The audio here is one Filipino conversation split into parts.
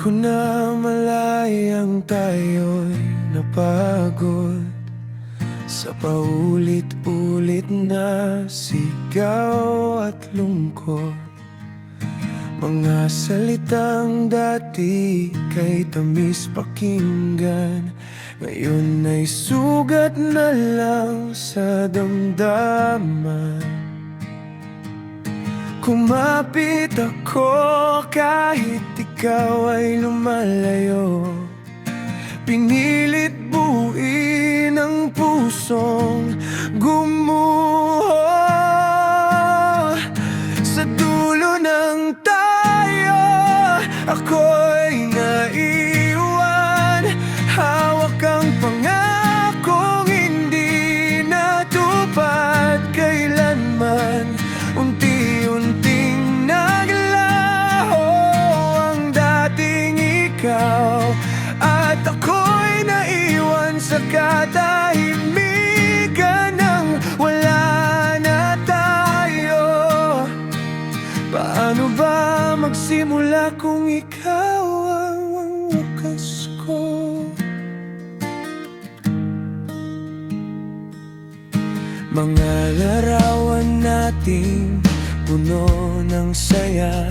ko na malayang tayo'y napagod sa paulit-ulit na sigaw at lungkot. Mga salitang dati kay tamis pakinggan, ngayon ay sugat na lang sa damdaman. Kumapit ako kahit ikaw ay lumalayo, pinilit buuin ang pusong gumuho. Sa dulo ng tayo, ako'y naiwan, hawak ang pangakong hindi natupad kailanman. Unti-unting naglaho ang dating ikaw, at ako'y naiwan sa katahimikan ng wala na tayo. Paano ba magsimula kung ikaw ang wakas ko? Mga larawan nating puno ng saya,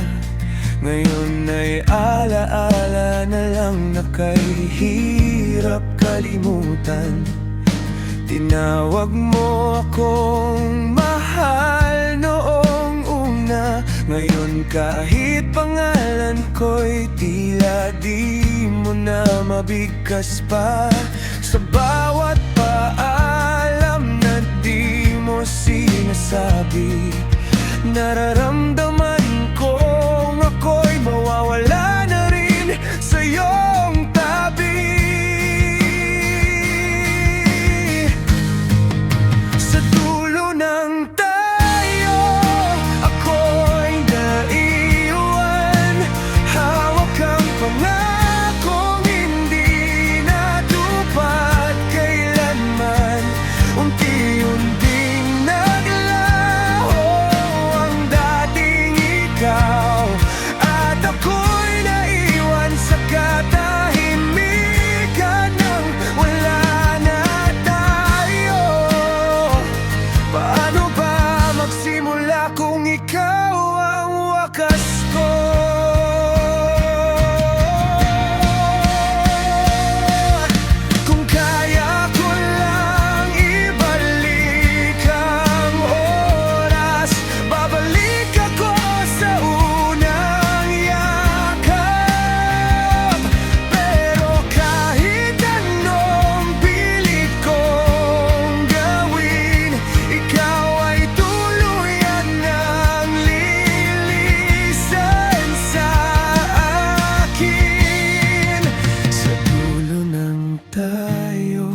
ngayon ay alaala na lang na kahirap kalimutan. Tinawag mo akong mahal noong una, ngayon kahit pangalan ko'y tila di mo na mabigkas pa. Sa bawat paalam na di mo sinasabi, nararamdaman kong ako'y mawawala na rin sa iyong tabi. Sa dulo ng tayo, ako'y naiwan, hawak ang pangakong hindi natupad kailanman. Unti-unting naglaho ang dating ikaw, at ako'y naiwan sa katahimikan ng wala na tayo. Paano ba magsimula kung ikaw ang wakas ko? Kung kaya ko lang ibalik ang oras, babalik ako sa unang yakap. Pero kahit anong pilit kong gawin, ikaw ay tuluyan ng lilisan sa akin. Sa dulo ng tayo,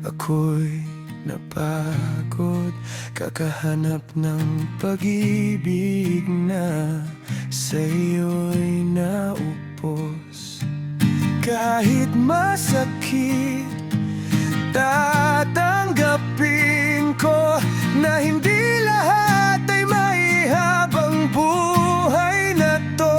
ako'y napagod, kakahanap ng pag-ibig na sa'yo'y naupos. Kahit masakit, tatanggapin ko na hindi lahat ay maihabang buhay na to.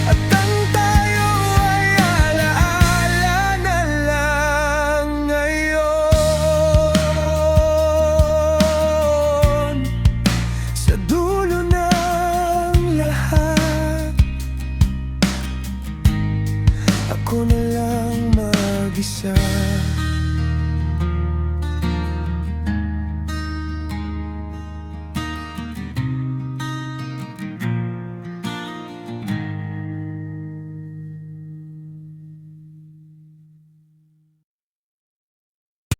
At ang tayo ay alaala na lang ngayon. Sa dulo ng lahat, ako na lang mag-isa.